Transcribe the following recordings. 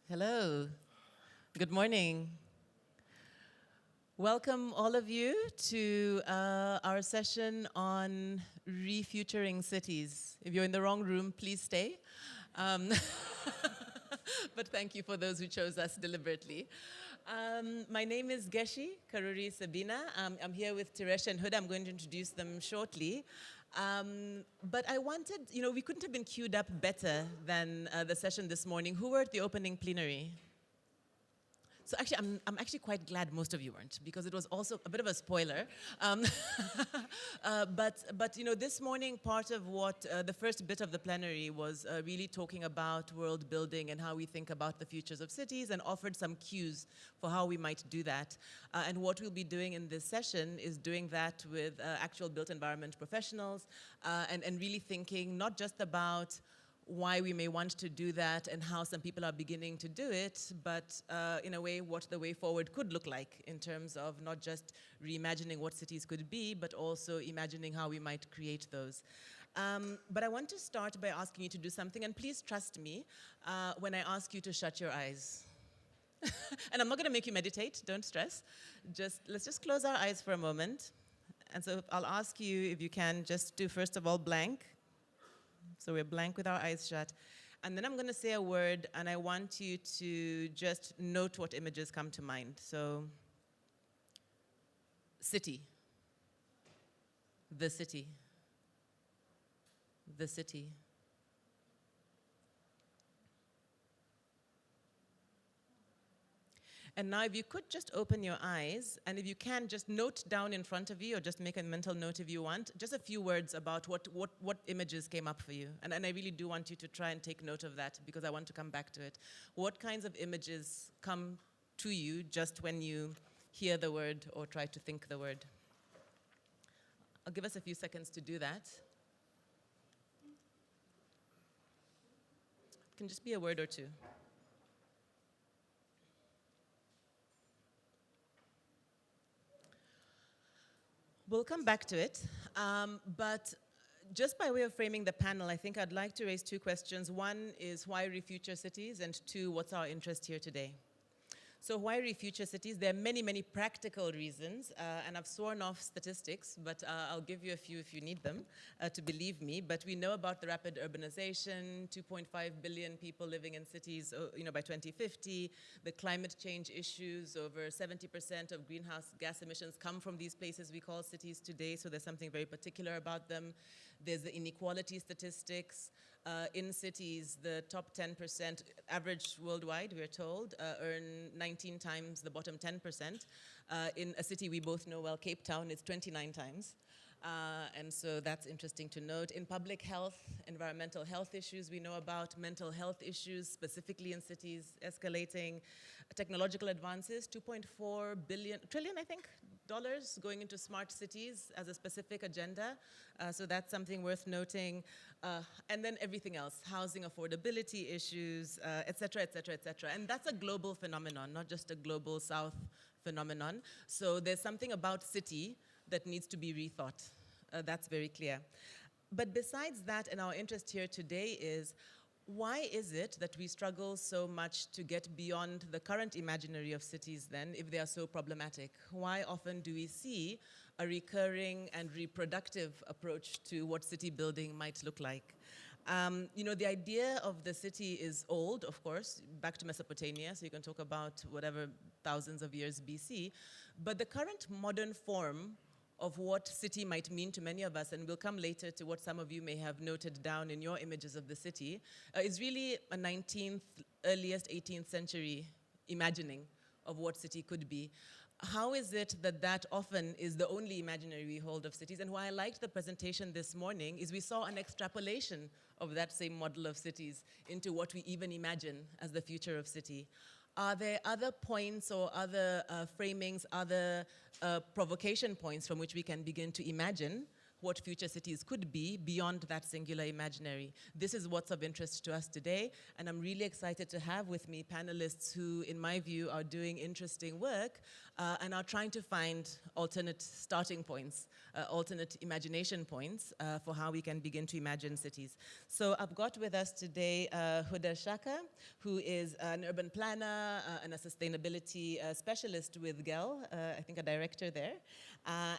Hello. Good morning. Welcome, all of you, to our session on refuturing cities. If you're in the wrong room, please stay. Um, but thank you for those who chose us deliberately. My name is Geci, Karuri-Sebina. I'm here with Thireshen and Huda. I'm going to introduce them shortly. But I wanted, we couldn't have been queued up better than the session this morning. Who were at the opening plenary? So actually, I'm actually quite glad most of you weren't, because it was also a bit of a spoiler. But this morning, part of what the first bit of the plenary was really talking about world building and how we think about the futures of cities, and offered some cues for how we might do that. And what we'll be doing in this session is doing that with actual built environment professionals, and really thinking not just about why we may want to do that and how some people are beginning to do it, but in a way, what the way forward could look like in terms of not just reimagining what cities could be, but also imagining how we might create those. But I want to start by asking you to do something, and please trust me when I ask you to shut your eyes. And I'm not going to make you meditate, don't stress. Let's just close our eyes for a moment. And so I'll ask you if you can just do, first of all, blank. So we're blank with our eyes shut. And then I'm going to say a word, and I want you to just note what images come to mind. So, city, the city, the city. And now if you could just open your eyes, and if you can, just note down in front of you, or just make a mental note if you want, just a few words about what images came up for you. And I really do want you to try and take note of that, because I want to come back to it. What kinds of images come to you just when you hear the word or try to think the word? I'll give us a few seconds to do that. It can just be a word or two. We'll come back to it, but just by way of framing the panel, I think I'd like to raise two questions. One is, why refuture cities? And two, what's our interest here today? So why refuture cities? There are many, many practical reasons, and I've sworn off statistics, but I'll give you a few if you need them to believe me. But we know about the rapid urbanization, 2.5 billion people living in cities, by 2050, the climate change issues. Over 70% of greenhouse gas emissions come from these places we call cities today, so there's something very particular about them. There's the inequality statistics. In cities, the top 10%, average worldwide, we're told, earn 19 times the bottom 10%. In a city we both know well, Cape Town, it's 29 times. And so that's interesting to note. In public health, environmental health issues, we know about mental health issues, specifically in cities, escalating. Technological advances, 2.4 trillion, I think, dollars going into smart cities as a specific agenda. So that's something worth noting. And then everything else, housing affordability issues, et cetera, et cetera, et cetera. And that's a global phenomenon, not just a global South phenomenon. So there's something about city that needs to be rethought. That's very clear. But besides that, and our interest here today is, why is it that we struggle so much to get beyond the current imaginary of cities then, if they are so problematic? Why often do we see a recurring and reproductive approach to what city building might look like? The idea of the city is old, of course, back to Mesopotamia, so you can talk about whatever thousands of years BC, but the current modern form of what city might mean to many of us, and we'll come later to what some of you may have noted down in your images of the city, is really a 19th, earliest 18th century imagining of what city could be. How is it that that often is the only imaginary we hold of cities? And why I liked the presentation this morning is we saw an extrapolation of that same model of cities into what we even imagine as the future of city. Are there other points or other framings, other provocation points from which we can begin to imagine what future cities could be beyond that singular imaginary. This is what's of interest to us today, and I'm really excited to have with me panelists who, in my view, are doing interesting work and are trying to find alternate starting points, alternate imagination points for how we can begin to imagine cities. So I've got with us today Huda Shaka, who is an urban planner and a sustainability specialist with Gehl, I think a director there,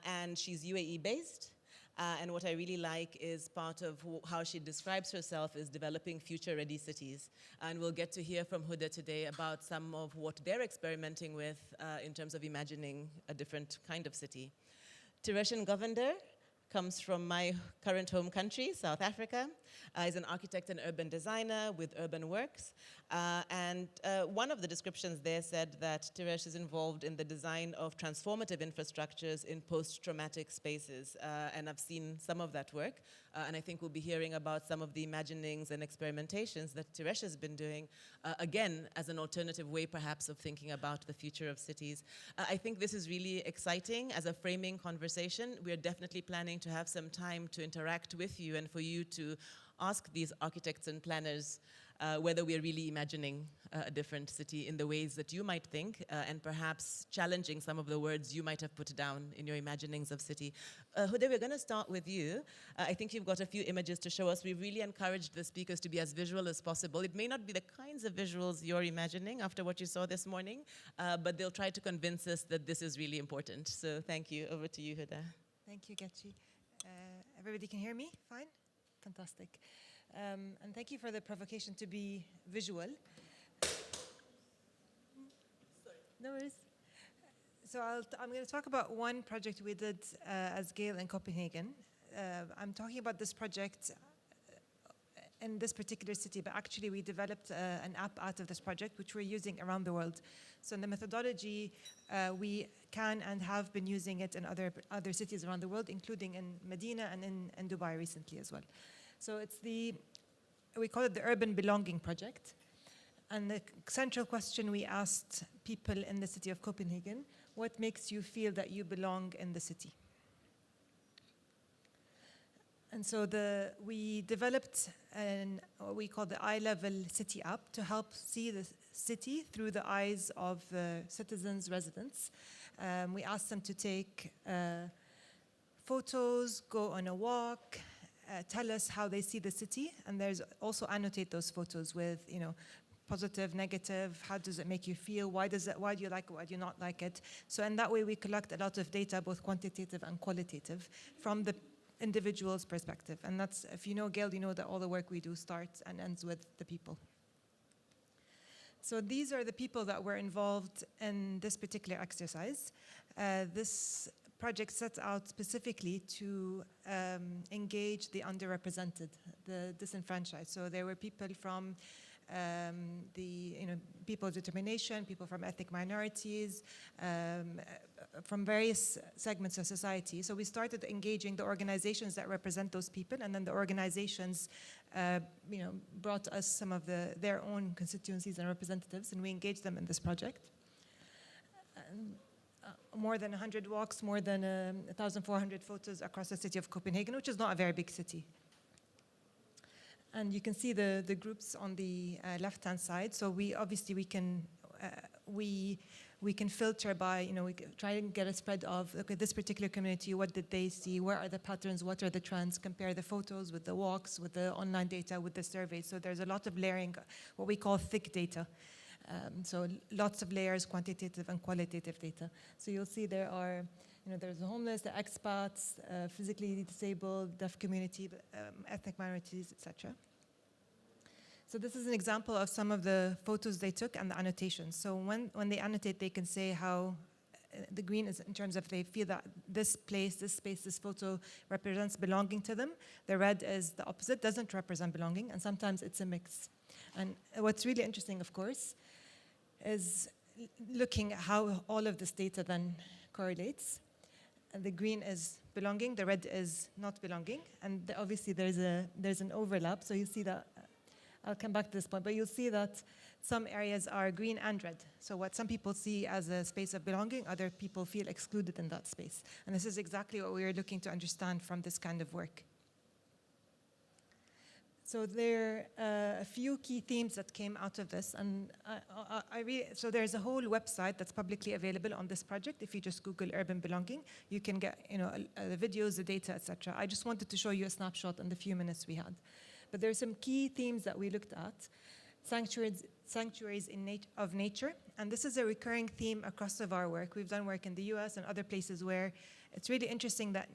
and she's UAE based. And what I really like is part of how she describes herself is developing future-ready cities. And we'll get to hear from Huda today about some of what they're experimenting with in terms of imagining a different kind of city. Thireshen Govender comes from my current home country, South Africa. He's an architect and urban designer with Urban Works. And one of the descriptions there said that Thiresh is involved in the design of transformative infrastructures in post-traumatic spaces. And I've seen some of that work. And I think we'll be hearing about some of the imaginings and experimentations that Thiresh has been doing, again, as an alternative way, perhaps, of thinking about the future of cities. I think this is really exciting as a framing conversation. We're definitely planning to have some time to interact with you and for you to ask these architects and planners whether we're really imagining a different city in the ways that you might think, and perhaps challenging some of the words you might have put down in your imaginings of city. Huda, we're going to start with you. I think you've got a few images to show us. We've really encouraged the speakers to be as visual as possible. It may not be the kinds of visuals you're imagining after what you saw this morning, but they'll try to convince us that this is really important. So thank you. Over to you, Huda. Thank you, Geci. Everybody can hear me? Fine? Fantastic. And thank you for the provocation to be visual. Sorry. No worries. So I'm going to talk about one project we did as Gehl in Copenhagen. I'm talking about this project in this particular city, but actually we developed an app out of this project, which we're using around the world. So in the methodology, we can and have been using it in other cities around the world, including in Medina and in Dubai recently as well. So we call it the Urban Belonging Project. And the central question we asked people in the city of Copenhagen, what makes you feel that you belong in the city? And so we developed what we call the eye-level city app to help see the city through the eyes of the citizens, residents. We asked them to take photos, go on a walk, tell us how they see the city, and there's also annotate those photos with, positive, negative, how does it make you feel, why do you like it, why do you not like it. So in that way we collect a lot of data, both quantitative and qualitative, from the individual's perspective. And that's, if you know Gehl, you know that all the work we do starts and ends with the people. So these are the people that were involved in this particular exercise. This project sets out specifically to engage the underrepresented, the disenfranchised. So there were people from people of determination, people from ethnic minorities, from various segments of society. So we started engaging the organizations that represent those people, and then the organizations brought us some of their own constituencies and representatives, and we engaged them in this project. More than 100 walks, more than 1,400 photos across the city of Copenhagen, which is not a very big city. And you can see the groups on the left-hand side. So we can filter by, we try and get a spread of, okay, this particular community, what did they see, where are the patterns, what are the trends, compare the photos with the walks, with the online data, with the surveys. So there's a lot of layering, what we call thick data. So lots of layers, quantitative and qualitative data. So you'll see there are, there's the homeless, the expats, physically disabled, deaf community, ethnic minorities, etc. So this is an example of some of the photos they took and the annotations. So when they annotate, they can say how the green is in terms of they feel that this place, this space, this photo represents belonging to them. The red is the opposite, doesn't represent belonging, and sometimes it's a mix. And what's really interesting, of course, is looking at how all of this data then correlates. And the green is belonging, the red is not belonging, and obviously there's an overlap. So you see that I'll come back to this point, but you'll see that some areas are green and red. So what some people see as a space of belonging, other people feel excluded in that space. And this is exactly what we are looking to understand from this kind of work. So there are a few key themes that came out of this, and so there's a whole website that's publicly available on this project. If you just Google urban belonging, you can get the videos, the data, etc. I just wanted to show you a snapshot in the few minutes we had. But there are some key themes that we looked at. Sanctuaries of nature, and this is a recurring theme across of our work. We've done work in the US and other places where it's really interesting that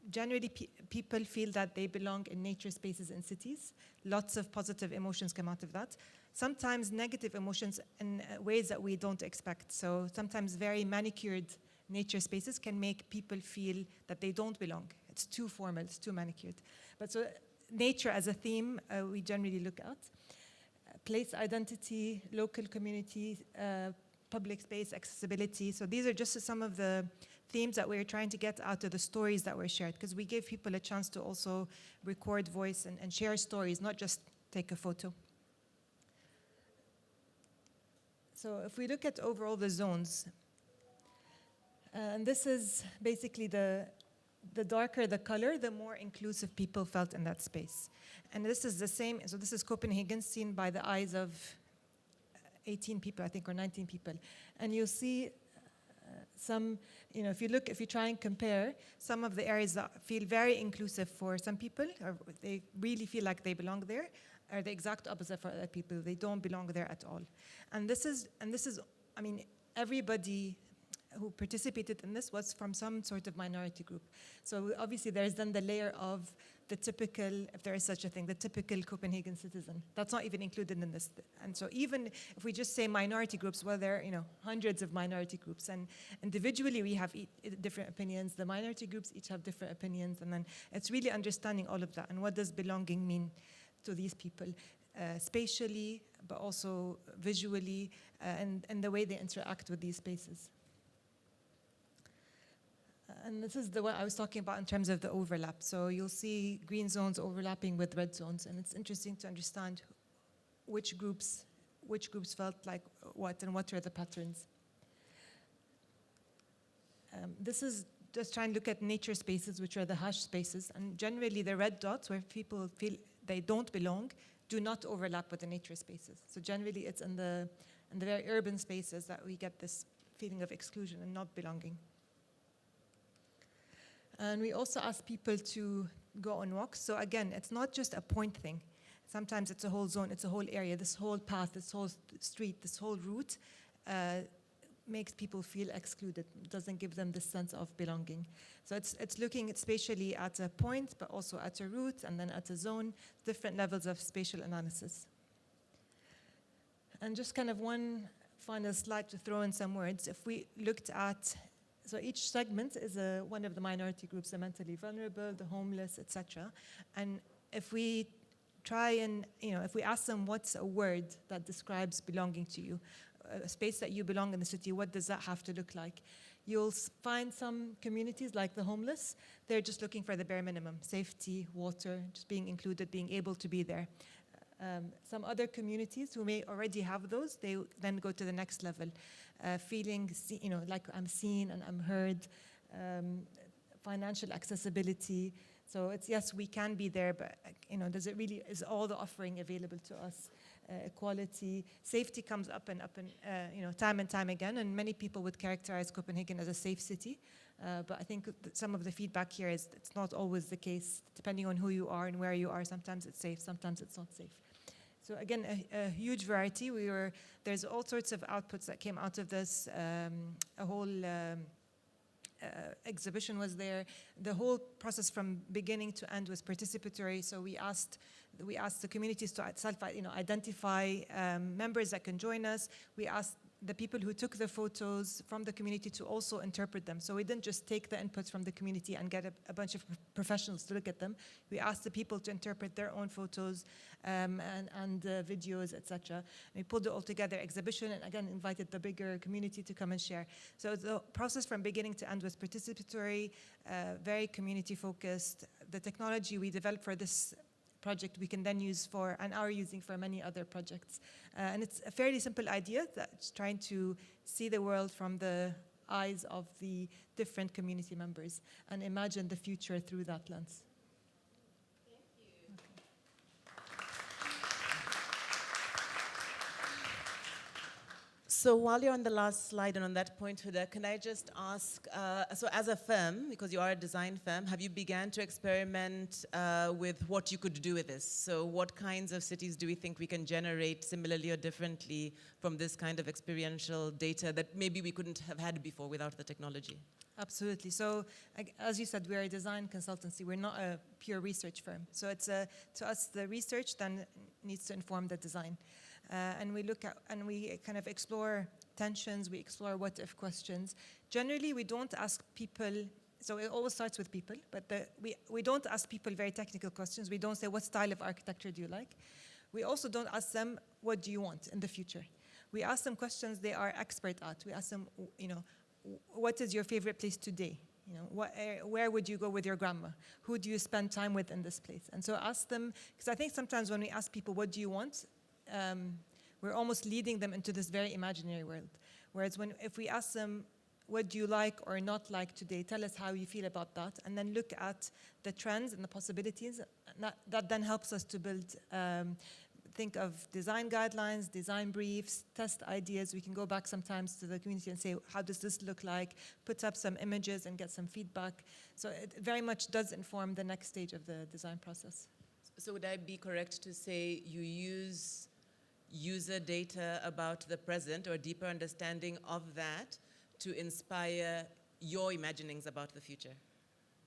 generally people feel that they belong in nature spaces in cities. Lots of positive emotions come out of that. Sometimes negative emotions in ways that we don't expect. So sometimes very manicured nature spaces can make people feel that they don't belong. It's too formal, it's too manicured. But so nature as a theme, we generally look at. Place identity, local community, public space, accessibility. So these are just some of the themes that we're trying to get out of the stories that were shared, because we give people a chance to also record voice and share stories, not just take a photo. So if we look at overall the zones, and this is basically the darker the color, the more inclusive people felt in that space. And this is the same, so this is Copenhagen seen by the eyes of 18 people, I think, or 19 people. And you'll see some, if you try and compare some of the areas that feel very inclusive for some people, or they really feel like they belong there, are the exact opposite for other people. They don't belong there at all. And this is, I mean, everybody who participated in this was from some sort of minority group. So obviously there's then the layer of the typical, if there is such a thing, the typical Copenhagen citizen. That's not even included in this. And so even if we just say minority groups, well, there are hundreds of minority groups, and individually we have different opinions. The minority groups each have different opinions, and then it's really understanding all of that and what does belonging mean to these people, spatially, but also visually, and the way they interact with these spaces. And this is the one I was talking about in terms of the overlap. So you'll see green zones overlapping with red zones, and it's interesting to understand which groups felt like what and what are the patterns. This is just trying to look at nature spaces, which are the hash spaces, and generally the red dots where people feel they don't belong do not overlap with the nature spaces. So generally it's in the very urban spaces that we get this feeling of exclusion and not belonging. And we also ask people to go on walks. So again, it's not just a point thing. Sometimes it's a whole zone, it's a whole area, this whole path, this whole street, this whole route makes people feel excluded, doesn't give them this sense of belonging. So it's looking spatially at a point, but also at a route, and then at a zone, different levels of spatial analysis. And just kind of one final slide to throw in some words. If we looked at, so each segment is one of the minority groups, the mentally vulnerable, the homeless, etc. And if we try and, if we ask them what's a word that describes belonging to you, a space that you belong in the city, what does that have to look like? You'll find some communities like the homeless, they're just looking for the bare minimum, safety, water, just being included, being able to be there. Some other communities who may already have those, they then go to the next level, feeling, like I'm seen and I'm heard, financial accessibility. So it's, yes, we can be there, but does it really, is all the offering available to us? Equality, safety comes up and time and time again, and many people would characterize Copenhagen as a safe city. But I think some of the feedback here is it's not always the case, depending on who you are and where you are. Sometimes it's safe, sometimes it's not safe. So again, a huge variety. There's all sorts of outputs that came out of this. A whole exhibition was there. The whole process from beginning to end was participatory. So we asked the communities to identify members that can join us. We asked the people who took the photos from the community to also interpret them. So we didn't just take the inputs from the community and get a bunch of professionals to look at them. We asked the people to interpret their own photos and videos, etc. We pulled it all together, exhibition, and again invited the bigger community to come and share. So the process from beginning to end was participatory, very community focused. The technology we developed for this project we can then use for, and are using for many other projects. And it's a fairly simple idea that's trying to see the world from the eyes of the different community members and imagine the future through that lens. So while you're on the last slide and on that point, Huda, can I just ask, so as a firm, because you are a design firm, have you began to experiment with what you could do with this? So what kinds of cities do we think we can generate similarly or differently from this kind of experiential data that maybe we couldn't have had before without the technology? Absolutely. So, as you said, we're a design consultancy. We're not a pure research firm. So it's to us, the research then needs to inform the design. And we look at, and we kind of explore tensions, we explore what-if questions. Generally, we don't ask people, so it always starts with people, but we don't ask people very technical questions. We don't say, what style of architecture do you like? We also don't ask them, what do you want in the future? We ask them questions they are expert at. We ask them, what is your favorite place today? Where would you go with your grandma? Who do you spend time with in this place? And so ask them, because I think sometimes when we ask people, what do you want? We're almost leading them into this very imaginary world. Whereas if we ask them, what do you like or not like today? Tell us how you feel about that. And then look at the trends and the possibilities. That then helps us to build, think of design guidelines, design briefs, test ideas. We can go back sometimes to the community and say, how does this look like? Put up some images and get some feedback. So it very much does inform the next stage of the design process. So would I be correct to say you use user data about the present or a deeper understanding of that to inspire your imaginings about the future?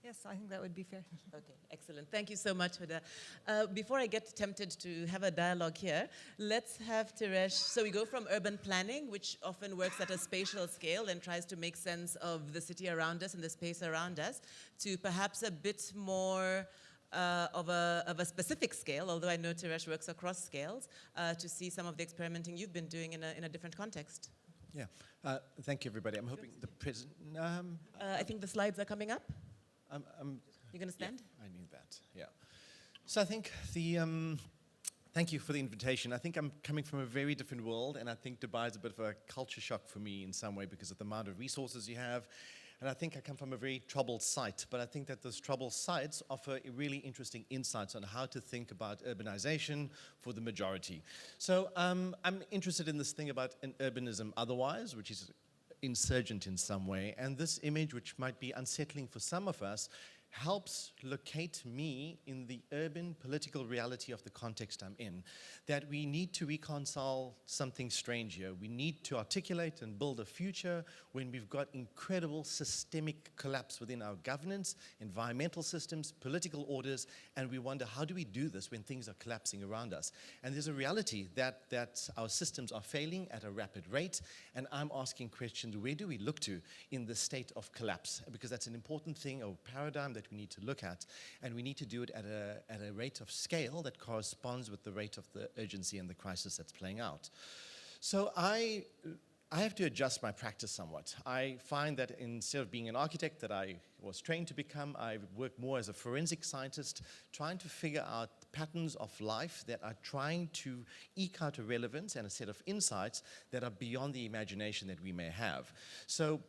Yes, I think that would be fair. Okay, excellent. Thank you so much, Huda. Before I get tempted to have a dialogue here, let's have Thiresh. So we go from urban planning, which often works at a spatial scale and tries to make sense of the city around us and the space around us, to perhaps a bit more of a specific scale, although I know Thiresh works across scales, to see some of the experimenting you've been doing in a different context. Yeah, thank you, everybody. I'm hoping the present. I think the slides are coming up. You're going to stand? Yeah, I need that, yeah. So I think thank you for the invitation. I think I'm coming from a very different world, and I think Dubai is a bit of a culture shock for me in some way because of the amount of resources you have. And I think I come from a very troubled site, but I think that those troubled sites offer really interesting insights on how to think about urbanization for the majority. So I'm interested in this thing about an urbanism otherwise, which is insurgent in some way. And this image, which might be unsettling for some of us, helps locate me in the urban political reality of the context I'm in, that we need to reconcile something strange here. We need to articulate and build a future when we've got incredible systemic collapse within our governance, environmental systems, political orders, and we wonder, how do we do this when things are collapsing around us? And there's a reality that our systems are failing at a rapid rate, and I'm asking questions, where do we look to in the state of collapse? Because that's an important thing, a paradigm that we need to look at, and we need to do it at a rate of scale that corresponds with the rate of the urgency and the crisis that's playing out. So I have to adjust my practice somewhat. I find that instead of being an architect that I was trained to become, I work more as a forensic scientist, trying to figure out patterns of life that are trying to eke out a relevance and a set of insights that are beyond the imagination that we may have. So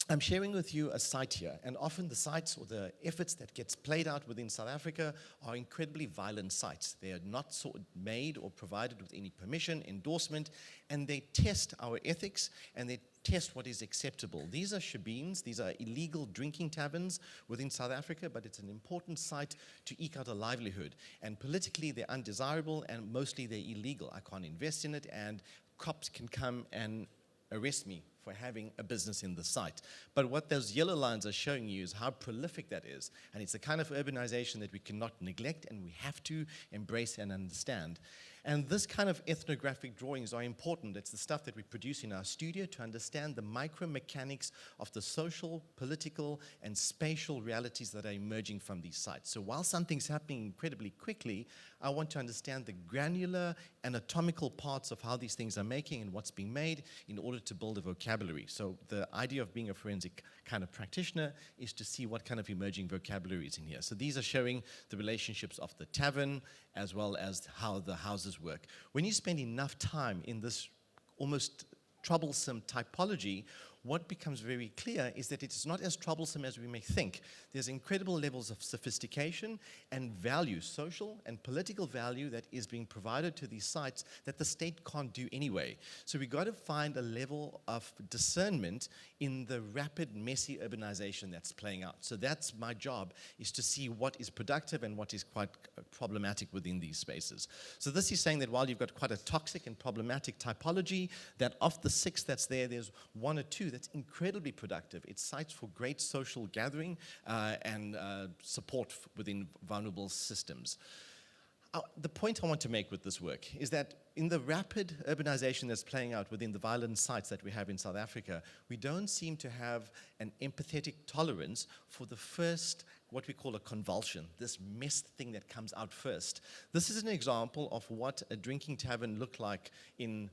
I'm sharing with you a site here, and often the sites or the efforts that gets played out within South Africa are incredibly violent sites. They are not made or provided with any permission, endorsement, and they test our ethics and they test what is acceptable. These are shebeens, these are illegal drinking taverns within South Africa, but it's an important site to eke out a livelihood. And politically, they're undesirable and mostly they're illegal. I can't invest in it, and cops can come and arrest me for having a business in the site. But what those yellow lines are showing you is how prolific that is. And it's the kind of urbanization that we cannot neglect and we have to embrace and understand. And this kind of ethnographic drawings are important. It's the stuff that we produce in our studio to understand the micro-mechanics of the social, political, and spatial realities that are emerging from these sites. So while something's happening incredibly quickly, I want to understand the granular anatomical parts of how these things are making and what's being made in order to build a vocabulary. So the idea of being a forensic kind of practitioner is to see what kind of emerging vocabulary is in here. So these are showing the relationships of the tavern as well as how the houses work. When you spend enough time in this almost troublesome typology, what becomes very clear is that it's not as troublesome as we may think. There's incredible levels of sophistication and value, social and political value, that is being provided to these sites that the state can't do anyway. So we've got to find a level of discernment in the rapid, messy urbanization that's playing out. So that's my job, is to see what is productive and what is quite problematic within these spaces. So this is saying that while you've got quite a toxic and problematic typology, that of the 6 that's there, there's 1 or 2 that's incredibly productive. It's sites for great social gathering and support within vulnerable systems. The point I want to make with this work is that in the rapid urbanization that's playing out within the violent sites that we have in South Africa, we don't seem to have an empathetic tolerance for the first, what we call a convulsion, this mess thing that comes out first. This is an example of what a drinking tavern looked like in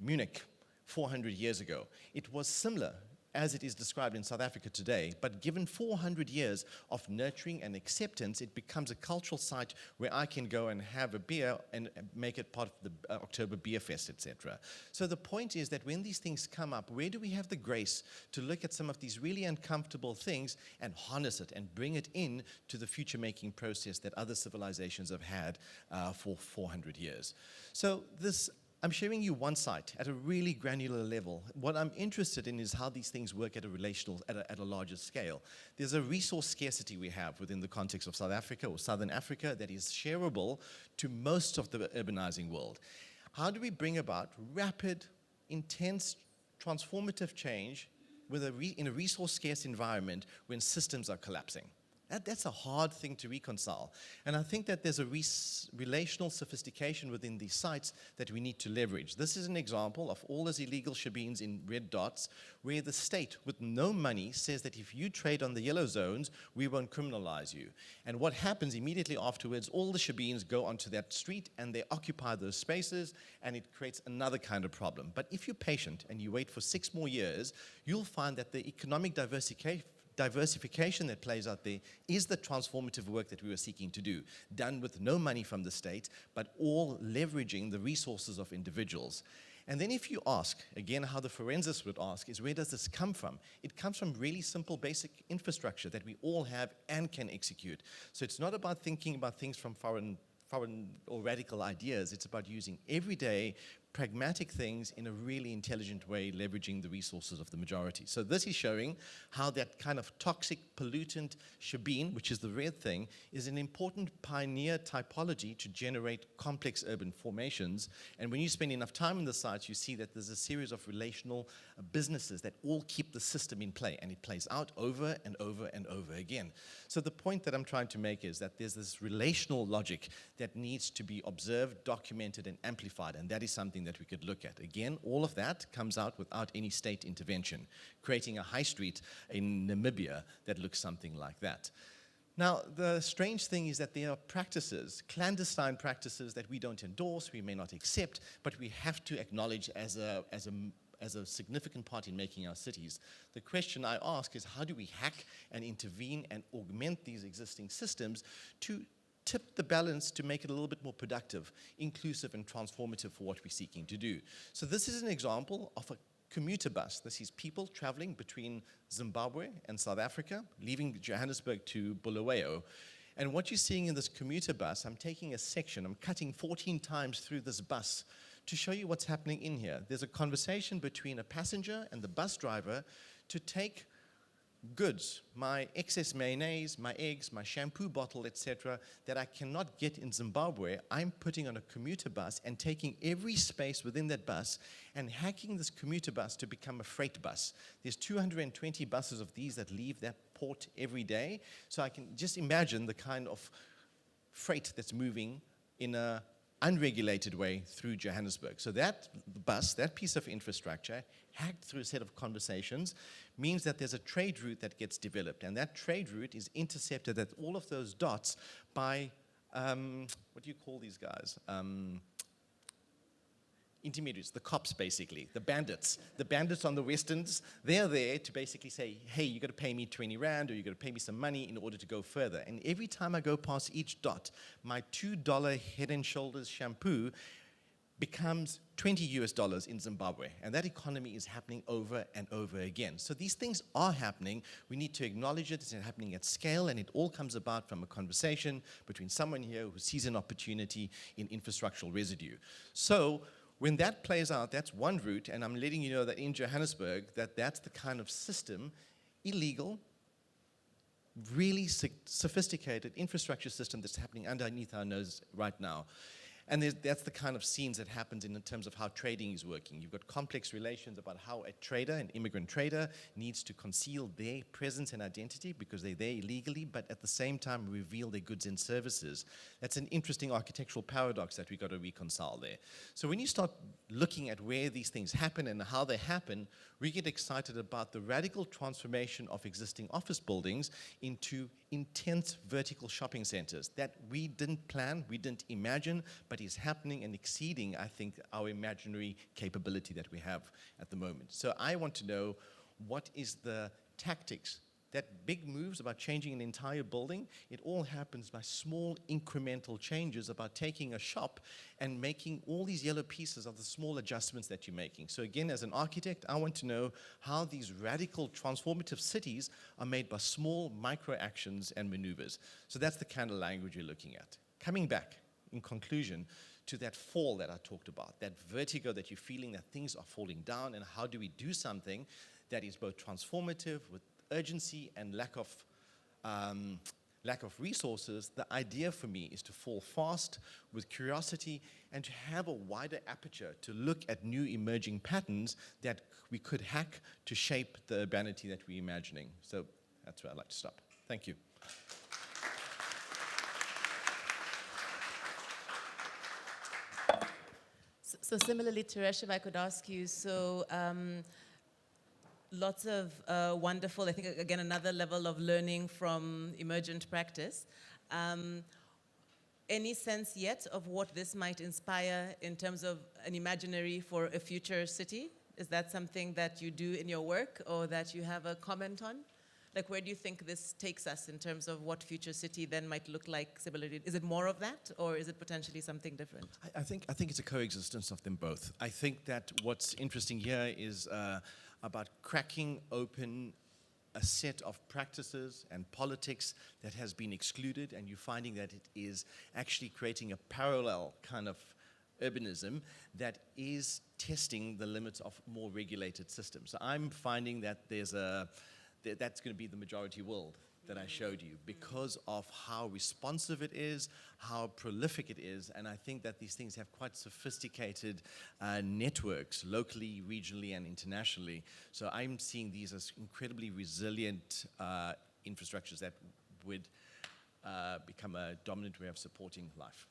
Munich 400 years ago. It was similar as it is described in South Africa today, but given 400 years of nurturing and acceptance, it becomes a cultural site where I can go and have a beer and make it part of the October Beer Fest, etc. So the point is that when these things come up, where do we have the grace to look at some of these really uncomfortable things and harness it and bring it in to the future-making process that other civilizations have had for 400 years? So I'm showing you one site at a really granular level. What I'm interested in is how these things work at a larger scale. There's a resource scarcity we have within the context of South Africa or Southern Africa that is shareable to most of the urbanizing world. How do we bring about rapid, intense, transformative change in a resource scarce environment when systems are collapsing? That's a hard thing to reconcile. And I think that there's a relational sophistication within these sites that we need to leverage. This is an example of all those illegal shebeens in red dots, where the state, with no money, says that if you trade on the yellow zones, we won't criminalize you. And what happens immediately afterwards, all the shebeens go onto that street and they occupy those spaces, and it creates another kind of problem. But if you're patient and you wait for 6 more years, you'll find that the economic diversification that plays out there is the transformative work that we were seeking to do, done with no money from the state, but all leveraging the resources of individuals. And then if you ask, again, how the forensics would ask, is where does this come from? It comes from really simple, basic infrastructure that we all have and can execute. So it's not about thinking about things from foreign or radical ideas. It's about using everyday, pragmatic things in a really intelligent way, leveraging the resources of the majority. So this is showing how that kind of toxic pollutant shebeen, which is the red thing, is an important pioneer typology to generate complex urban formations. And when you spend enough time in the sites, you see that there's a series of relational businesses that all keep the system in play, and it plays out over and over and over again. So the point that I'm trying to make is that there's this relational logic that needs to be observed, documented, and amplified, and that is something that we could look at. Again, all of that comes out without any state intervention, creating a high street in Namibia that looks something like that. Now, the strange thing is that there are practices, clandestine practices, that we don't endorse, we may not accept, but we have to acknowledge as a significant part in making our cities. The question I ask is, how do we hack and intervene and augment these existing systems to tip the balance to make it a little bit more productive, inclusive, and transformative for what we're seeking to do? So this is an example of a commuter bus. This is people traveling between Zimbabwe and South Africa, leaving Johannesburg to Bulawayo. And what you're seeing in this commuter bus, I'm taking a section, I'm cutting 14 times through this bus to show you what's happening in here. There's a conversation between a passenger and the bus driver to take goods, my excess mayonnaise, my eggs, my shampoo bottle, etc., that I cannot get in Zimbabwe, I'm putting on a commuter bus and taking every space within that bus and hacking this commuter bus to become a freight bus. There's 220 buses of these that leave that port every day, so I can just imagine the kind of freight that's moving in a unregulated way through Johannesburg. So that bus, that piece of infrastructure, hacked through a set of conversations, means that there's a trade route that gets developed, and that trade route is intercepted at all of those dots by, what do you call these guys? intermediaries, the cops basically, the bandits on the westerns. They're there to basically say, hey, you got to pay me 20 rand or you got to pay me some money in order to go further. And every time I go past each dot, my $2 Head and Shoulders shampoo becomes $20 in Zimbabwe. And that economy is happening over and over again. So these things are happening. We need to acknowledge it. It's happening at scale, and it all comes about from a conversation between someone here who sees an opportunity in infrastructural residue. So when that plays out, that's one route, and I'm letting you know that in Johannesburg, that's the kind of system, illegal, really sophisticated infrastructure system that's happening underneath our nose right now. And that's the kind of scenes that happens in terms of how trading is working. You've got complex relations about how a trader, an immigrant trader, needs to conceal their presence and identity because they're there illegally, but at the same time reveal their goods and services. That's an interesting architectural paradox that we've got to reconcile there. So when you start looking at where these things happen and how they happen, we get excited about the radical transformation of existing office buildings into intense vertical shopping centers that we didn't plan, we didn't imagine, but is happening and exceeding, I think, our imaginary capability that we have at the moment. So I want to know, what is the tactics? That big moves about changing an entire building, it all happens by small incremental changes about taking a shop and making all these yellow pieces of the small adjustments that you're making. So again, as an architect, I want to know how these radical transformative cities are made by small micro actions and maneuvers. So that's the kind of language you're looking at. Coming back, in conclusion, to that fall that I talked about, that vertigo that you're feeling that things are falling down, and how do we do something that is both transformative with urgency and lack of resources. The idea for me is to fall fast with curiosity and to have a wider aperture to look at new emerging patterns that we could hack to shape the urbanity that we're imagining. So that's where I'd like to stop. Thank you. So similarly, Thireshen, if I could ask you, lots of wonderful, I think, again, another level of learning from emergent practice. Any sense yet of what this might inspire in terms of an imaginary for a future city? Is that something that you do in your work or that you have a comment on? Like, where do you think this takes us in terms of what future city then might look like similarly? Is it more of that, or is it potentially something different? I think it's a coexistence of them both. I think that what's interesting here is about cracking open a set of practices and politics that has been excluded, and you're finding that it is actually creating a parallel kind of urbanism that is testing the limits of more regulated systems. So I'm finding that that's going to be the majority world that I showed you because of how responsive it is, how prolific it is, and I think that these things have quite sophisticated networks locally, regionally, and internationally. So I'm seeing these as incredibly resilient infrastructures that would become a dominant way of supporting life.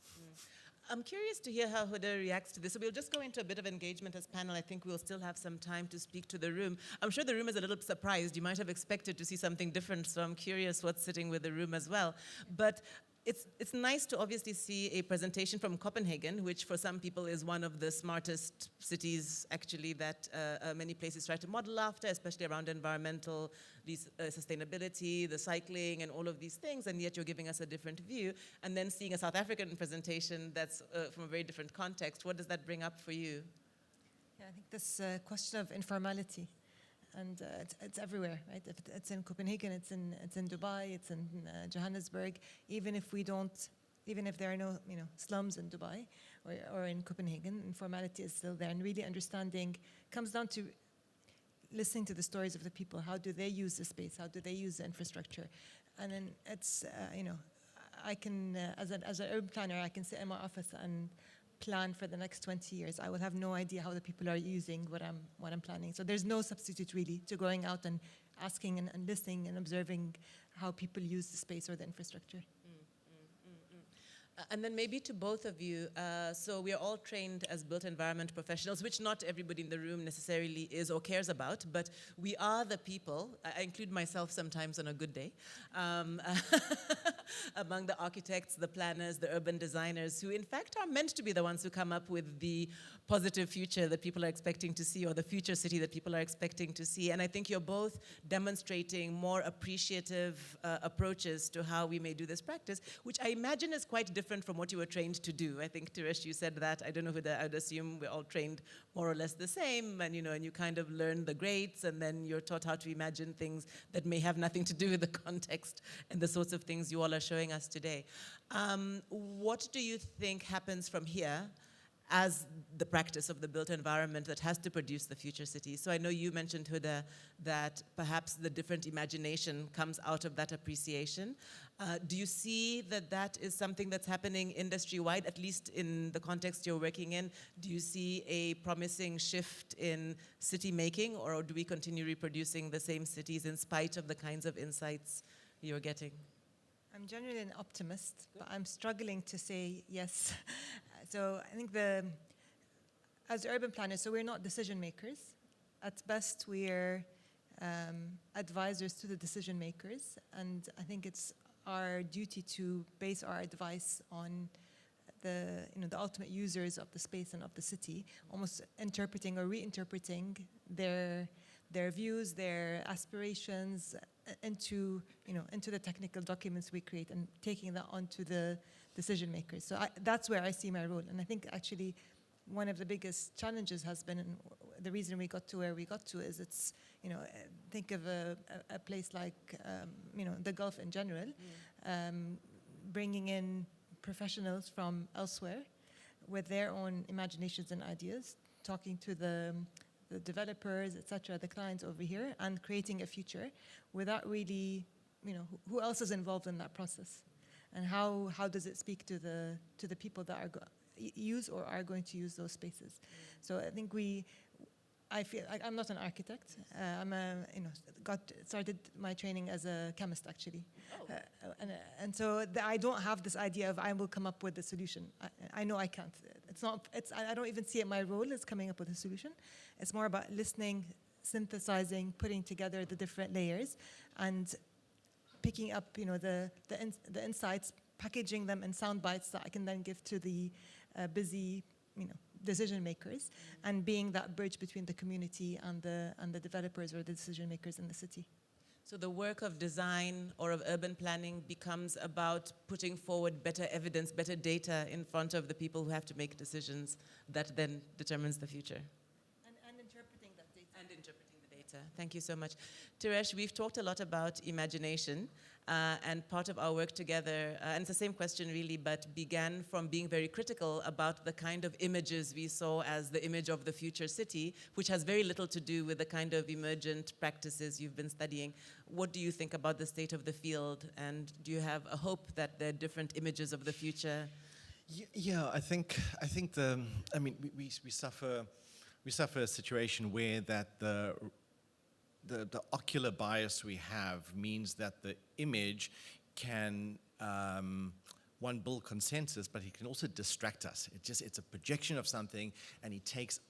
I'm curious to hear how Huda reacts to this. So we'll just go into a bit of engagement as panel. I think we'll still have some time to speak to the room. I'm sure the room is a little surprised. You might have expected to see something different, so I'm curious what's sitting with the room as well. But it's nice to obviously see a presentation from Copenhagen, which for some people is one of the smartest cities actually that many places try to model after, especially around environmental sustainability, the cycling, and all of these things, and yet you're giving us a different view. And then seeing a South African presentation that's from a very different context, what does that bring up for you? Yeah, I think this question of informality, and it's everywhere, right? If it's in Copenhagen, it's in Dubai, it's in Johannesburg. Even if there are no slums in Dubai or in Copenhagen, informality is still there. And really understanding comes down to listening to the stories of the people. How do they use the space? How do they use the infrastructure? And then it's I can as an urban planner, I can sit in my office and plan for the next 20 years. I will have no idea how the people are using what I'm planning. So there's no substitute really to going out and asking and listening and observing how people use the space or the infrastructure. And then maybe to both of you, so we are all trained as built environment professionals, which not everybody in the room necessarily is or cares about, but we are the people, I include myself sometimes on a good day, among the architects, the planners, the urban designers, who in fact are meant to be the ones who come up with the positive future that people are expecting to see, or the future city that people are expecting to see. And I think you're both demonstrating more appreciative approaches to how we may do this practice, which I imagine is quite different from what you were trained to do. I think, Thireshen, you said that. I don't know, Huda, I would assume we're all trained more or less the same, and and you kind of learn the greats, and then you're taught how to imagine things that may have nothing to do with the context and the sorts of things you all are showing us today. What do you think happens from here as the practice of the built environment that has to produce the future city? So I know you mentioned, Huda, that perhaps the different imagination comes out of that appreciation. Do you see that that is something that's happening industry-wide, at least in the context you're working in? Do you see a promising shift in city making, or do we continue reproducing the same cities in spite of the kinds of insights you're getting? I'm generally an optimist, but I'm struggling to say yes. So I think as urban planners, so we're not decision makers. At best, we're advisors to the decision makers, and I think it's our duty to base our advice on the ultimate users of the space and of the city, almost interpreting or reinterpreting their views, their aspirations into the technical documents we create, and taking that onto the decision makers. So that's where I see my role. And I think actually one of the biggest challenges has been, and the reason we got to where we got to is it's, think of a place like, the Gulf in general, bringing in professionals from elsewhere with their own imaginations and ideas, talking to the developers, etc., the clients over here, and creating a future without really, who else is involved in that process, and how does it speak to the people that are use or are going to use those spaces. So I think I feel like I'm not an architect. Started my training as a chemist, actually. Oh. And so I don't have this idea of I will come up with a solution. I know I can't. I don't even see it my role as coming up with a solution. It's more about listening, synthesizing, putting together the different layers, and picking up, the insights, packaging them in sound bites that I can then give to the busy, decision makers, and being that bridge between the community and the developers or the decision makers in the city. So the work of design or of urban planning becomes about putting forward better evidence, better data in front of the people who have to make decisions that then determines the future. And interpreting that data. And interpreting the data. Thank you so much. Thireshen, we've talked a lot about imagination, and part of our work together, and it's the same question really, but began from being very critical about the kind of images we saw as the image of the future city, which has very little to do with the kind of emergent practices you've been studying. What do you think about the state of the field, and do you have a hope that there are different images of the future? Yeah, I think we suffer a situation where that the ocular bias we have means that the image can one build consensus, but it can also distract us. It's a projection of something, and it takes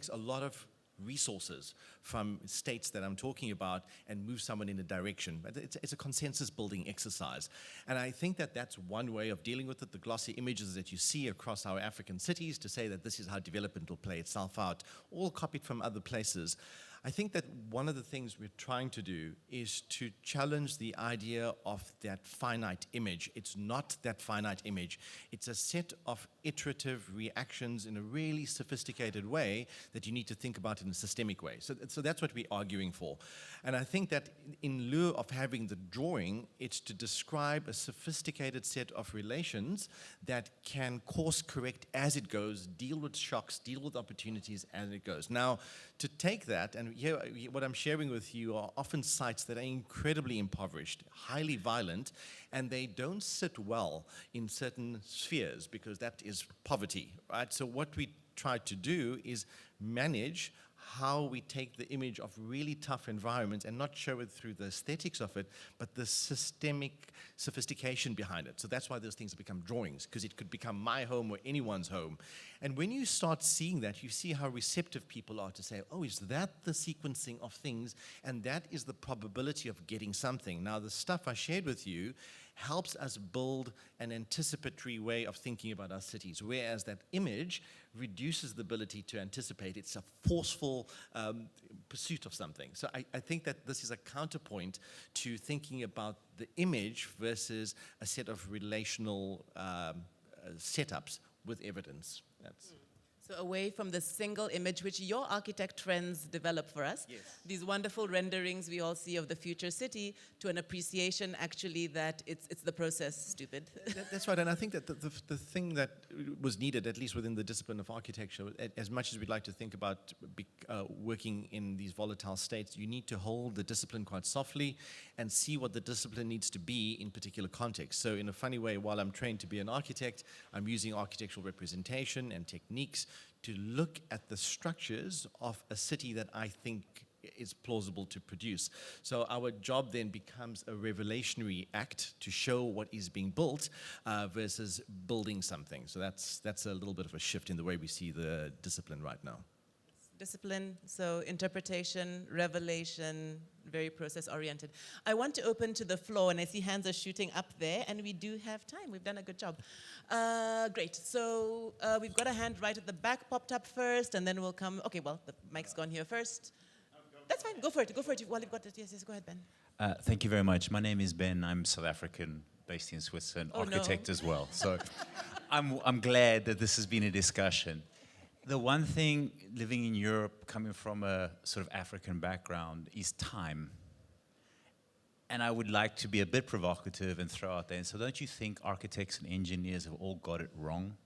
a lot of resources from states that I'm talking about and move someone in a direction. But it's a consensus building exercise. And I think that that's one way of dealing with it, the glossy images that you see across our African cities to say that this is how development will play itself out, all copied from other places. I think that one of the things we're trying to do is to challenge the idea of that finite image. It's not that finite image. It's a set of iterative reactions in a really sophisticated way that you need to think about in a systemic way. So that's what we're arguing for. And I think that in lieu of having the drawing, it's to describe a sophisticated set of relations that can course correct as it goes, deal with shocks, deal with opportunities as it goes. Now, to take that, and here, what I'm sharing with you are often sites that are incredibly impoverished, highly violent, and they don't sit well in certain spheres because that is poverty, right? So what we try to do is manage how we take the image of really tough environments and not show it through the aesthetics of it, but the systemic sophistication behind it. So that's why those things have become drawings, because it could become my home or anyone's home. And when you start seeing that, you see how receptive people are to say, oh, is that the sequencing of things? And that is the probability of getting something. Now, the stuff I shared with you helps us build an anticipatory way of thinking about our cities, whereas that image reduces the ability to anticipate. It's a forceful pursuit of something. So I think that this is a counterpoint to thinking about the image versus a set of relational setups with evidence. That's So away from the single image which your architect friends develop for us, Yes. these wonderful renderings we all see of the future city, to an appreciation actually that it's the process, stupid. That's right, and I think that the thing that was needed, at least within the discipline of architecture, as much as we'd like to think about working in these volatile states, you need to hold the discipline quite softly and see what the discipline needs to be in particular contexts. So in a funny way, while I'm trained to be an architect, I'm using architectural representation and techniques to look at the structures of a city that I think is plausible to produce. So our job then becomes a revelationary act to show what is being built versus building something. So that's a little bit of a shift in the way we see the discipline right now. Discipline, so interpretation, revelation, very process-oriented. I want to open to the floor, and I see hands are shooting up there, and we do have time. We've done a good job. Great, so we've got a hand right at the back popped up first, and then we'll come, okay, well, the mic's gone here first. That's fine, go for it, while you've got it. Yes, go ahead, Ben. Thank you very much. My name is Ben, I'm South African, based in Switzerland, architect as well. So I'm glad that this has been a discussion. The one thing, living in Europe, coming from a sort of African background, is time. And I would like to be a bit provocative and throw out there. And so don't you think architects and engineers have all got it wrong?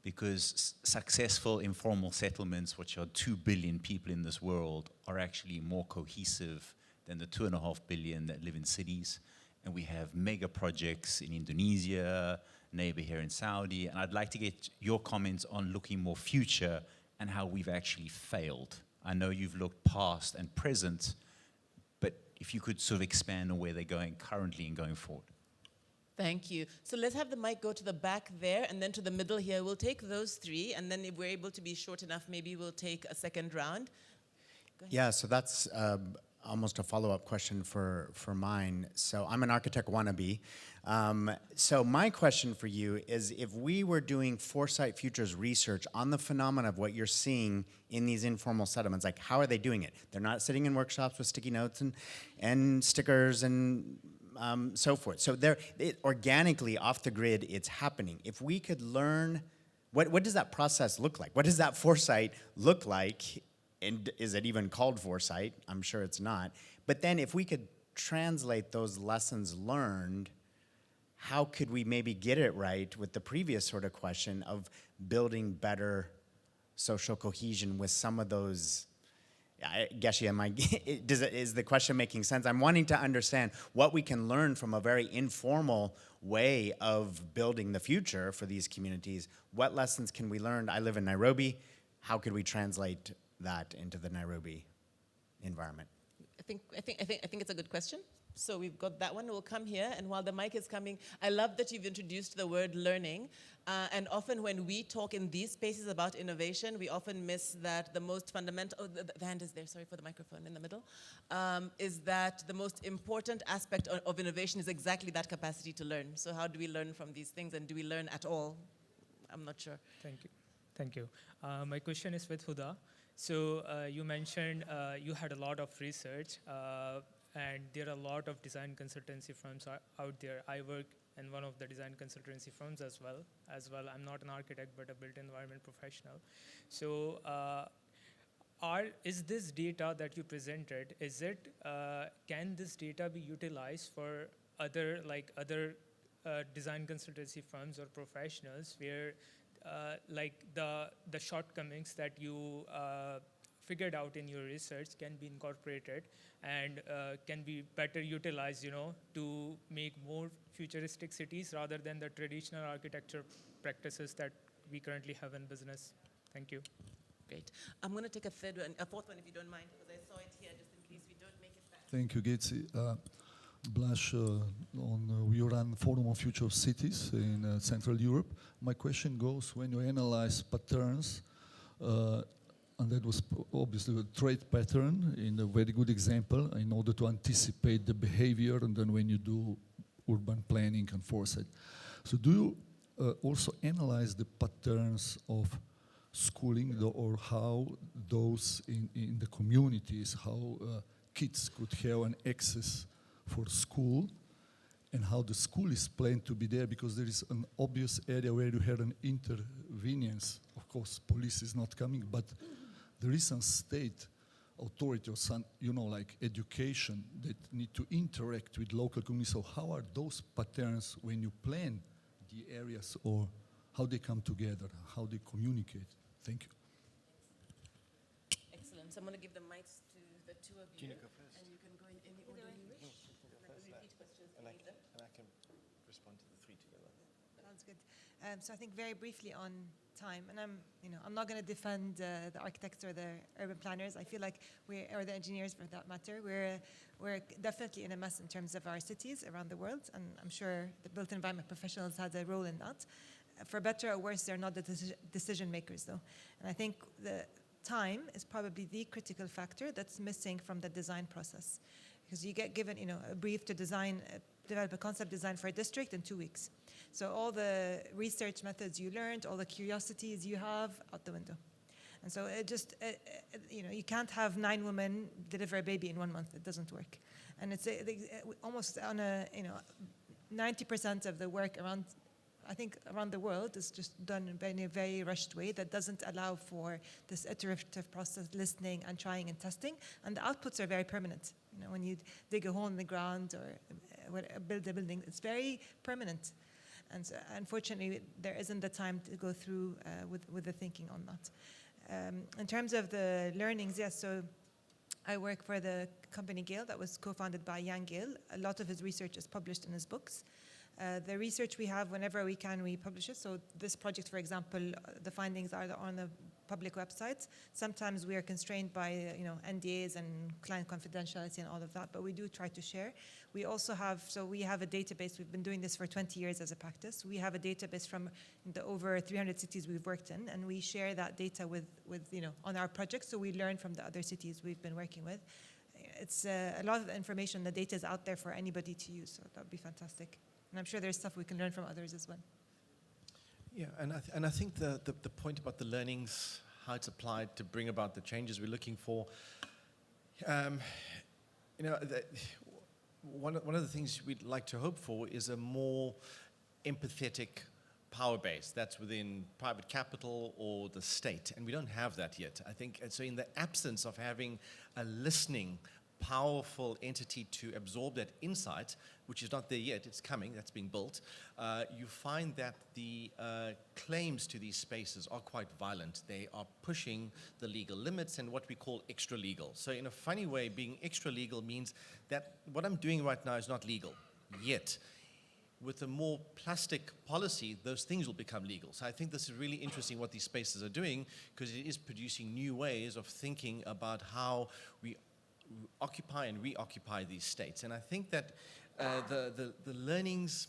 Because successful informal settlements, which are 2 billion people in this world, are actually more cohesive than the 2.5 billion that live in cities. And we have mega projects in Indonesia, neighbor here in Saudi, and I'd like to get your comments on looking more future and how we've actually failed. I know you've looked past and present, but if you could sort of expand on where they're going currently and going forward. Thank you. So let's have the mic go to the back there and then to the middle here. We'll take those three, and then if we're able to be short enough, maybe we'll take a second round. Go ahead. Yeah, so that's almost a follow-up question for mine. So I'm an architect wannabe. So my question for you is, if we were doing Foresight Futures research on the phenomena of what you're seeing in these informal settlements, like how are they doing it? They're not sitting in workshops with sticky notes and stickers and so forth. So organically off the grid, it's happening. If we could learn, what does that process look like? What does that foresight look like? And is it even called foresight? I'm sure it's not. But then if we could translate those lessons learned, how could we maybe get it right with the previous sort of question of building better social cohesion with some of those? Geci, is the question making sense? I'm wanting to understand what we can learn from a very informal way of building the future for these communities. What lessons can we learn? I live in Nairobi. How could we translate that into the Nairobi environment? I think it's a good question. So we've got that one. We'll come here, and while the mic is coming, I love that you've introduced the word learning. And often when we talk in these spaces about innovation, we often miss that the most fundamental, the hand is there, sorry for the microphone in the middle, is that the most important aspect of innovation is exactly that capacity to learn. So how do we learn from these things, and do we learn at all? I'm not sure. Thank you. My question is with Huda. So you mentioned you had a lot of research, and there are a lot of design consultancy firms out there. I work in one of the design consultancy firms as well. I'm not an architect, but a built environment professional. So is this data that you presented, can this data be utilized for other design consultancy firms or professionals where like the shortcomings that you figured out in your research can be incorporated and can be better utilized, to make more futuristic cities rather than the traditional architecture practices that we currently have in business? Thank you. Great. I'm going to take a fourth one if you don't mind, because I saw it here just in case we don't make it back. Thank you, Geci. Blash, we run Forum on Future of Cities in Central Europe. My question goes, when you analyze patterns, and that was obviously a trade pattern in a very good example in order to anticipate the behavior, and then when you do urban planning and foresight. So do you also analyze the patterns of schooling or how those in the communities, how kids could have an access for school and how the school is planned to be there, because there is an obvious area where you have an intervenience. Of course, police is not coming, but there is some state authority or some, like education that need to interact with local communities. So how are those patterns when you plan the areas, or how they come together, how they communicate? Thank you. Excellent. So I'm going to give the mics to the two of you. Gina, go first. And you can go in any order you wish. Repeat questions. And I can respond to the three together. Sounds good. So I think very briefly on time, and I'm not going to defend the architects or the urban planners. I feel like or the engineers for that matter, we're definitely in a mess in terms of our cities around the world, and I'm sure the built environment professionals had a role in that. For better or worse, they're not the decision makers, though. And I think the time is probably the critical factor that's missing from the design process, because you get given, a brief to develop a concept design for a district in 2 weeks. So all the research methods you learned, all the curiosities you have, out the window. And so you can't have 9 women deliver a baby in 1 month. It doesn't work. And it's almost on 90% of the work around the world is just done in a very rushed way that doesn't allow for this iterative process, listening and trying and testing. And the outputs are very permanent. When you dig a hole in the ground or build a building, it's very permanent. And so, unfortunately, there isn't the time to go through with the thinking on that. In terms of the learnings, yes, so I work for the company Gehl that was co-founded by Jan Gehl. A lot of his research is published in his books. The research we have, whenever we can, we publish it. So this project, for example, the findings are on the public websites. Sometimes we are constrained by NDAs and client confidentiality and all of that, but we do try to share. We also have a database. We've been doing this for 20 years as a practice. We have a database from the over 300 cities we've worked in, and we share that data with on our projects. So we learn from the other cities we've been working with. It's a lot of the information, the data is out there for anybody to use. So that would be fantastic. And I'm sure there's stuff we can learn from others as well. Yeah, and I think the point about the learnings, how it's applied to bring about the changes we're looking for, one of the things we'd like to hope for is a more empathetic power base that's within private capital or the state, and we don't have that yet. I think, and so in the absence of having a listening, powerful entity to absorb that insight, which is not there yet, it's coming, that's being built, you find that the claims to these spaces are quite violent. They are pushing the legal limits and what we call extra legal. So in a funny way, being extra legal means that what I'm doing right now is not legal yet. With a more plastic policy, those things will become legal. So I think this is really interesting what these spaces are doing, because it is producing new ways of thinking about how we occupy and reoccupy these states. And I think that the learnings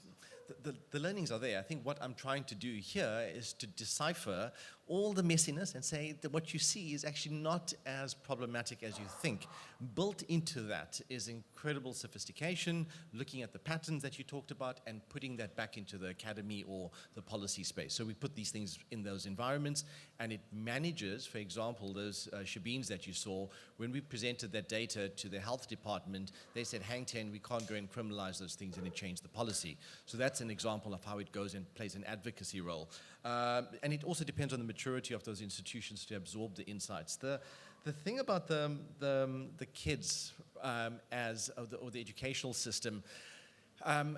are there. I think what I'm trying to do here is to decipher all the messiness and say that what you see is actually not as problematic as you think. Built into that is incredible sophistication, looking at the patterns that you talked about and putting that back into the academy or the policy space. So we put these things in those environments, and it manages, for example, those shebeens that you saw. When we presented that data to the health department, they said, hang 10, we can't go and criminalize those things, and it changed the policy. So that's an example of how it goes and plays an advocacy role. And it also depends on the maturity of those institutions to absorb the insights. The thing about the kids or the educational system, I'm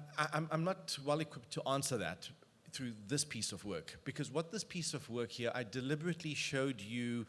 not well equipped to answer that through this piece of work, because what this piece of work here, I deliberately showed you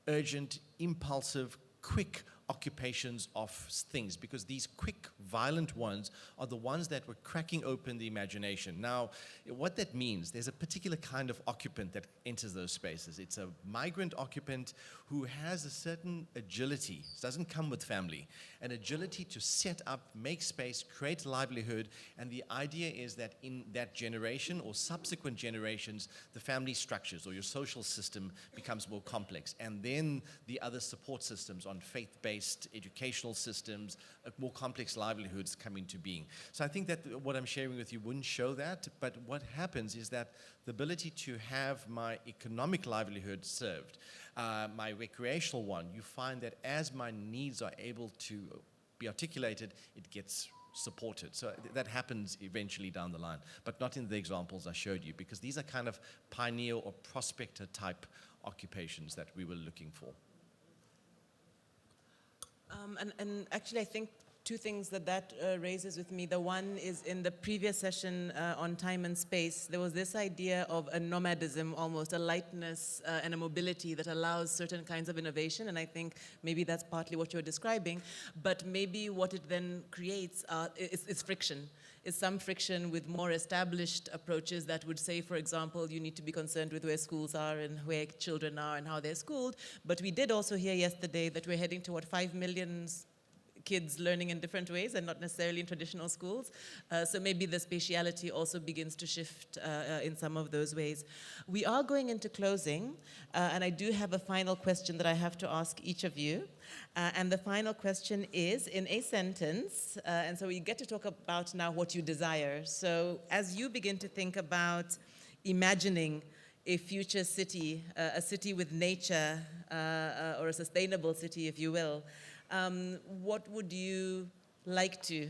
urgent, impulsive, quick occupations of things, because these quick, violent ones are the ones that were cracking open the imagination. Now, what that means, there's a particular kind of occupant that enters those spaces. It's a migrant occupant who has a certain agility. It doesn't come with family. An agility to set up, make space, create livelihood, and the idea is that in that generation or subsequent generations, the family structures or your social system becomes more complex, and then the other support systems on faith-based based educational systems, more complex livelihoods come into being. So I think that what I'm sharing with you wouldn't show that, but what happens is that the ability to have my economic livelihood served, my recreational one, you find that as my needs are able to be articulated, it gets supported. So that happens eventually down the line, but not in the examples I showed you, because these are kind of pioneer or prospector type occupations that we were looking for. And actually, I think two things that raises with me. The one is in the previous session on time and space, there was this idea of a nomadism, almost a lightness and a mobility that allows certain kinds of innovation, and I think maybe that's partly what you're describing, but maybe what it then creates is friction. Is some friction with more established approaches that would say, for example, you need to be concerned with where schools are and where children are and how they're schooled. But we did also hear yesterday that we're heading toward 5 million kids learning in different ways and not necessarily in traditional schools. So maybe the spatiality also begins to shift in some of those ways. We are going into closing, and I do have a final question that I have to ask each of you. And the final question is in a sentence, and so we get to talk about now what you desire. So as you begin to think about imagining a future city, a city with nature, or a sustainable city, if you will, what would you like to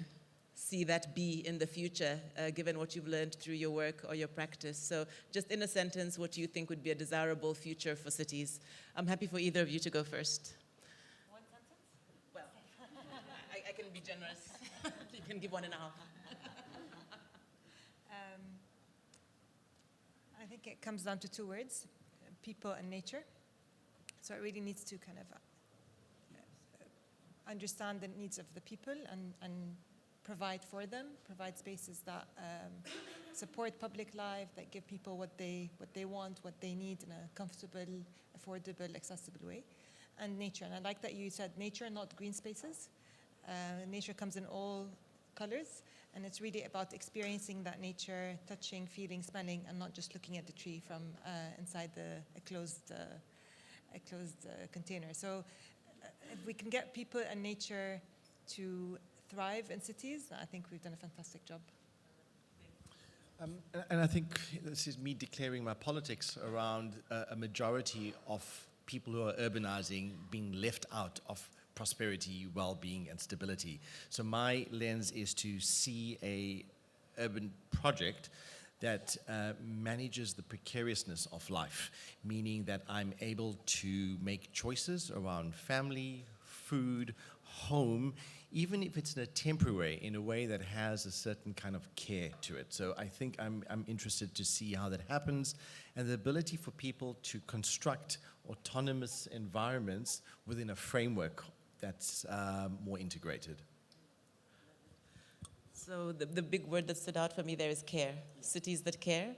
see that be in the future, given what you've learned through your work or your practice? So just in a sentence, what do you think would be a desirable future for cities? I'm happy for either of you to go first. One sentence? Well, I can be generous. You can give 1.5. I think it comes down to 2 words, people and nature. So it really needs to kind of understand the needs of the people and provide for them, provide spaces that support public life, that give people what they want, what they need in a comfortable, affordable, accessible way. And nature, and I like that you said nature, not green spaces. Nature comes in all colors, and it's really about experiencing that nature, touching, feeling, smelling, and not just looking at the tree from inside a closed container. So if we can get people and nature to thrive in cities, I think we've done a fantastic job. And I think this is me declaring my politics around a majority of people who are urbanizing being left out of prosperity, well-being, and stability. So my lens is to see a urban project that manages the precariousness of life, meaning that I'm able to make choices around family, food, home, even if it's in a temporary, in a way that has a certain kind of care to it. So I think I'm interested to see how that happens, and the ability for people to construct autonomous environments within a framework that's more integrated. So the big word that stood out for me there is care. Cities that care,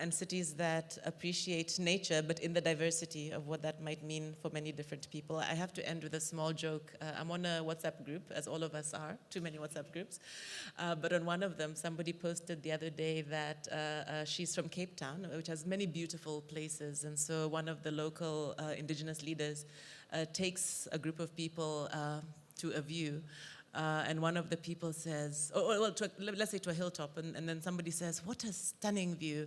and cities that appreciate nature, but in the diversity of what that might mean for many different people. I have to end with a small joke. I'm on a WhatsApp group, as all of us are, too many WhatsApp groups. But on one of them, somebody posted the other day that she's from Cape Town, which has many beautiful places. And so one of the local indigenous leaders takes a group of people to a view. And one of the people says, let's say to a hilltop, and then somebody says, "What a stunning view."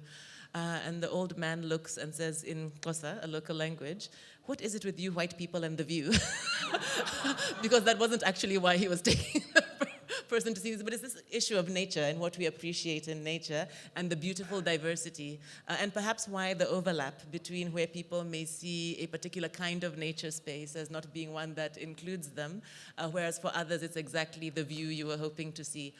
And the old man looks and says in Xhosa, a local language, "What is it with you white people and the view?" Because that wasn't actually why he was taking the person to see this, but it's this issue of nature and what we appreciate in nature and the beautiful diversity, and perhaps why the overlap between where people may see a particular kind of nature space as not being one that includes them, whereas for others it's exactly the view you were hoping to see.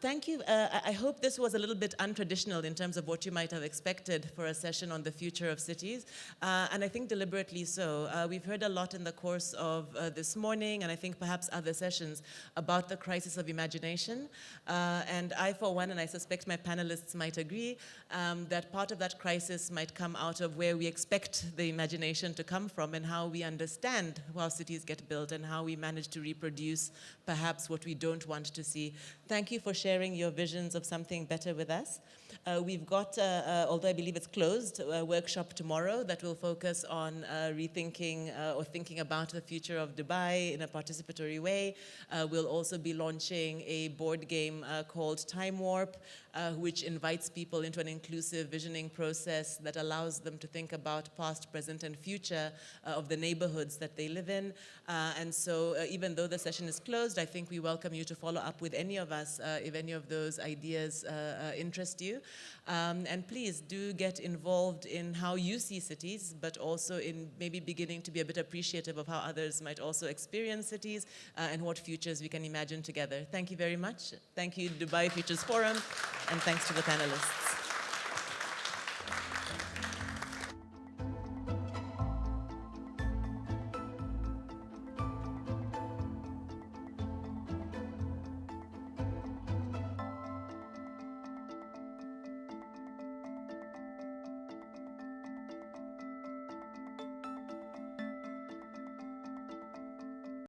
Thank you. I hope this was a little bit untraditional in terms of what you might have expected for a session on the future of cities, and I think deliberately so. We've heard a lot in the course of this morning, and I think perhaps other sessions, about the crisis of imagination. And I, for one, and I suspect my panelists might agree, that part of that crisis might come out of where we expect the imagination to come from and how we understand how cities get built and how we manage to reproduce perhaps what we don't want to see. Thank you for sharing your visions of something better with us. We've got, although I believe it's closed, a workshop tomorrow that will focus on rethinking or thinking about the future of Dubai in a participatory way. We'll also be launching a board game called Time Warp, which invites people into an inclusive visioning process that allows them to think about past, present, and future of the neighborhoods that they live in. And so even though the session is closed, I think we welcome you to follow up with any of us if any of those ideas interest you. And please do get involved in how you see cities, but also in maybe beginning to be a bit appreciative of how others might also experience cities and what futures we can imagine together. Thank you very much. Thank you, Dubai Futures Forum, and thanks to the panelists.